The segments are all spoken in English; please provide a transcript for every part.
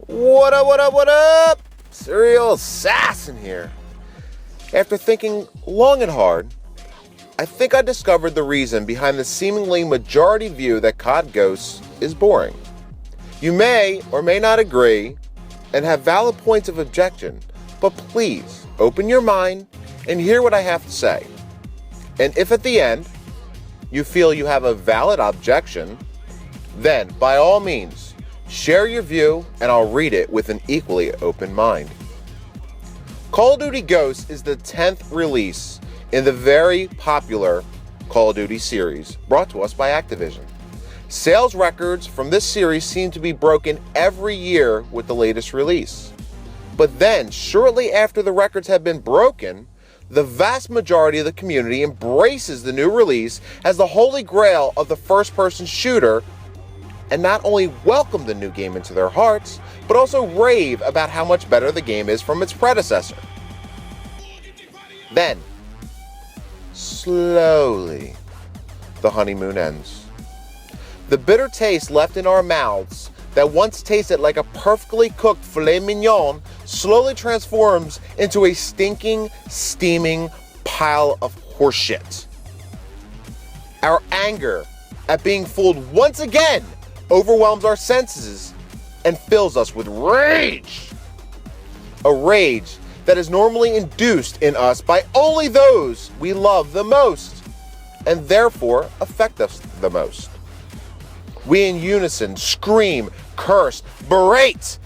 What up, what up, what up? Serial assassin here. After thinking long and hard, I think I discovered the reason behind the seemingly majority view that COD Ghosts is boring. You may or may not agree and have valid points of objection, but please open your mind and hear what I have to say. And if at the end you feel you have a valid objection, then by all means, share your view and I'll read it with an equally open mind. Call of Duty Ghosts is the 10th release in the very popular Call of Duty series, brought to us by Activision. Sales records from this series seem to be broken every year with the latest release. But then, shortly after the records have been broken, the vast majority of the community embraces the new release as the holy grail of the first-person shooter, and not only welcome the new game into their hearts, but also rave about how much better the game is from its predecessor. Then, slowly, the honeymoon ends. The bitter taste left in our mouths that once tasted like a perfectly cooked filet mignon slowly transforms into a stinking, steaming pile of horseshit. Our anger at being fooled once again overwhelms our senses and fills us with rage. A rage that is normally induced in us by only those we love the most and therefore affect us the most. We in unison scream, curse, berate,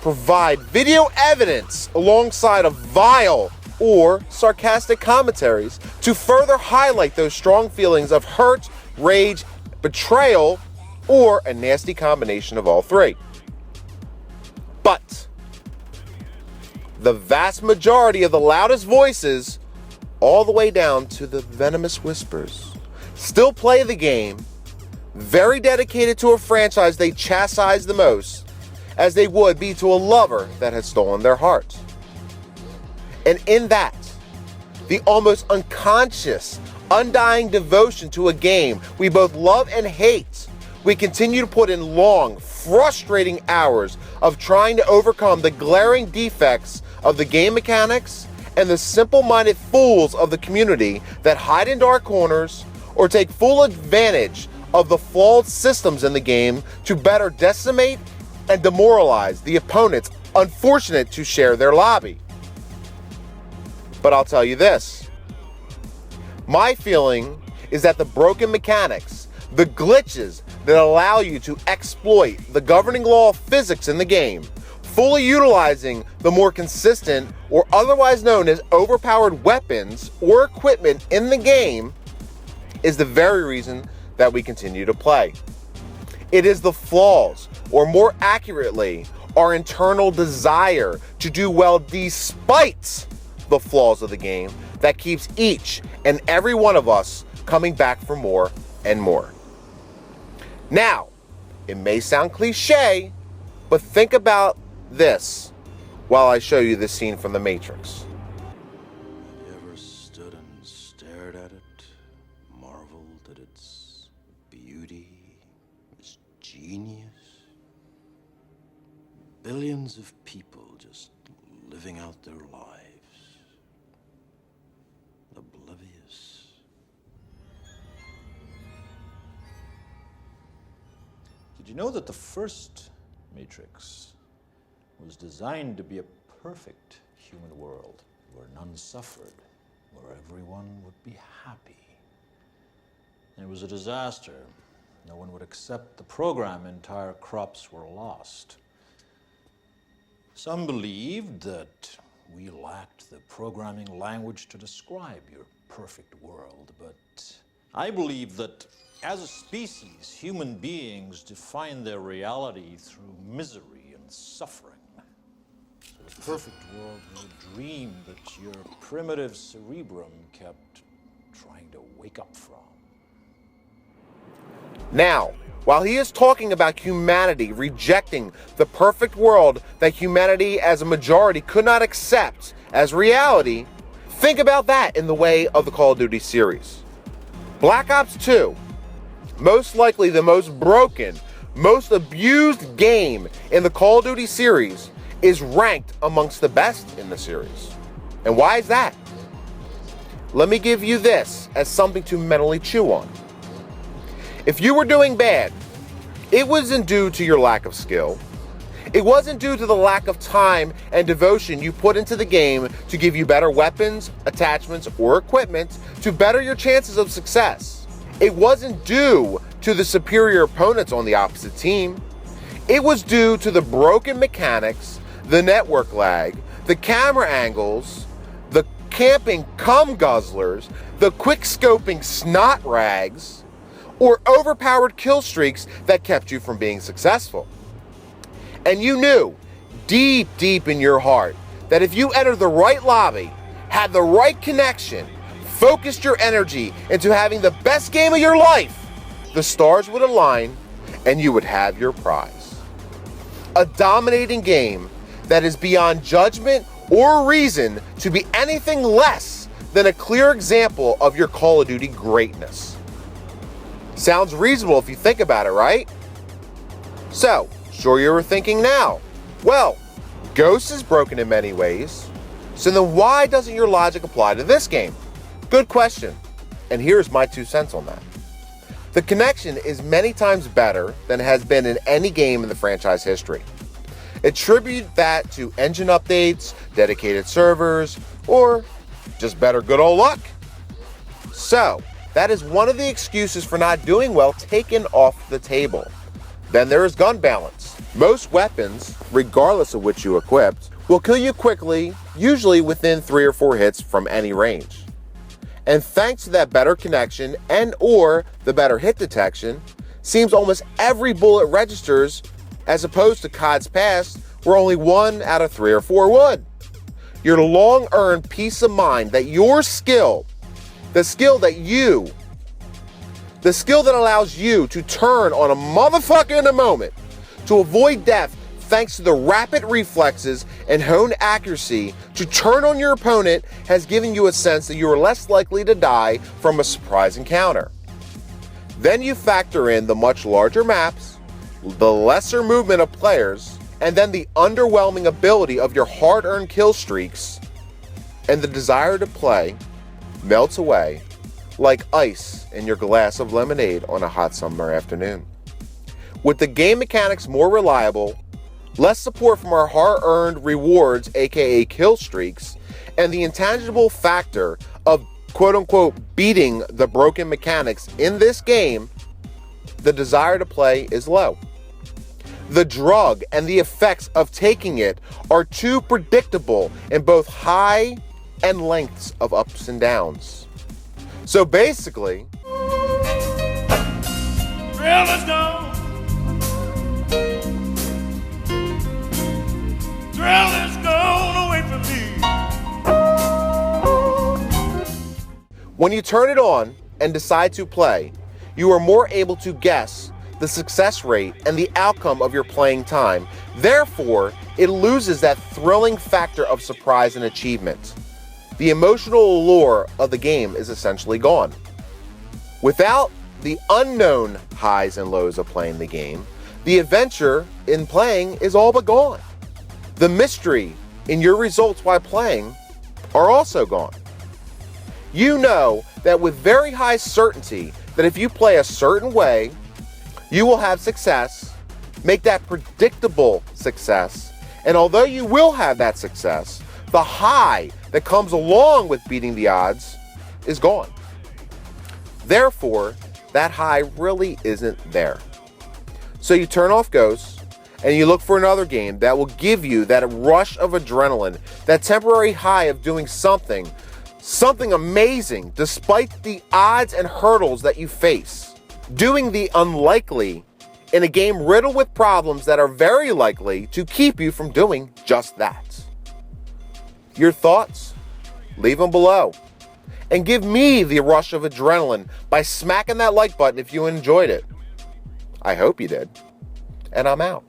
provide video evidence alongside of vile or sarcastic commentaries to further highlight those strong feelings of hurt, rage, betrayal, or a nasty combination of all three. But the vast majority of the loudest voices, all the way down to the venomous whispers, still play the game, very dedicated to a franchise they chastise the most, as they would be to a lover that had stolen their heart. And in that, the almost unconscious, undying devotion to a game we both love and hate, we continue to put in long, frustrating hours of trying to overcome the glaring defects of the game mechanics and the simple-minded fools of the community that hide in dark corners or take full advantage of the flawed systems in the game to better decimate and demoralize the opponents unfortunate to share their lobby. But I'll tell you this. My feeling is that the broken mechanics, the glitches that allow you to exploit the governing law of physics in the game, fully utilizing the more consistent or otherwise known as overpowered weapons or equipment in the game, is the very reason that we continue to play. It is the flaws, or more accurately, our internal desire to do well despite the flaws of the game, that keeps each and every one of us coming back for more and more. Now, it may sound cliche, but think about this while I show you this scene from The Matrix. Have you ever stood and stared at it, marveled at its beauty, its genius? Billions of people just living out their lives, oblivious. Did you know that the first Matrix was designed to be a perfect human world where none suffered, where everyone would be happy? It was a disaster. No one would accept the program. Entire crops were lost. Some believed that we lacked the programming language to describe your perfect world, but I believe that as a species, human beings define their reality through misery and suffering. So the perfect world was a dream that your primitive cerebrum kept trying to wake up from. Now, while he is talking about humanity rejecting the perfect world that humanity as a majority could not accept as reality, think about that in the way of the Call of Duty series. Black Ops 2, most likely the most broken, most abused game in the Call of Duty series is ranked amongst the best in the series. And why is that? Let me give you this as something to mentally chew on. If you were doing bad, it wasn't due to your lack of skill. It wasn't due to the lack of time and devotion you put into the game to give you better weapons, attachments, or equipment to better your chances of success. It wasn't due to the superior opponents on the opposite team. It was due to the broken mechanics, the network lag, the camera angles, the camping cum guzzlers, the quick scoping snot rags, or overpowered kill streaks that kept you from being successful. And you knew, deep, deep in your heart, that if you entered the right lobby, had the right connection, focused your energy into having the best game of your life, the stars would align and you would have your prize. A dominating game that is beyond judgment or reason to be anything less than a clear example of your Call of Duty greatness. Sounds reasonable if you think about it, right? So, sure you were thinking now, well, Ghost is broken in many ways, so then why doesn't your logic apply to this game? Good question, and here's my 2 cents on that. The connection is many times better than it has been in any game in the franchise history. Attribute that to engine updates, dedicated servers, or just better good old luck. So, that is one of the excuses for not doing well taken off the table. Then there is gun balance. Most weapons, regardless of which you equipped, will kill you quickly, usually within 3 or 4 hits from any range. And thanks to that better connection and or the better hit detection, seems almost every bullet registers as opposed to COD's past where only 1 out of 3 or 4 would. Your long-earned peace of mind that your skill, the skill that allows you to turn on a motherfucker in a moment to avoid death thanks to the rapid reflexes and honed accuracy to turn on your opponent has given you a sense that you are less likely to die from a surprise encounter. Then you factor in the much larger maps, the lesser movement of players, and then the underwhelming ability of your hard-earned kill streaks, and the desire to play melts away like ice in your glass of lemonade on a hot summer afternoon. With the game mechanics more reliable, less support from our hard-earned rewards, aka kill streaks, and the intangible factor of quote-unquote beating the broken mechanics in this game, the desire to play is low. The drug and the effects of taking it are too predictable in both high and lengths of ups and downs. So basically, Thrill is gone. Thrill is gone away from me. when you turn it on and decide to play, you are more able to guess the success rate and the outcome of your playing time. Therefore, it loses that thrilling factor of surprise and achievement. The emotional allure of the game is essentially gone. Without the unknown highs and lows of playing the game, the adventure in playing is all but gone. The mystery in your results while playing are also gone. You know that with very high certainty that if you play a certain way, you will have success, make that predictable success, and although you will have that success, the high that comes along with beating the odds is gone. Therefore, that high really isn't there. So you turn off Ghosts, and you look for another game that will give you that rush of adrenaline, that temporary high of doing something amazing despite the odds and hurdles that you face. Doing the unlikely in a game riddled with problems that are very likely to keep you from doing just that. Your thoughts? Leave them below. And give me the rush of adrenaline by smacking that like button if you enjoyed it. I hope you did. And I'm out.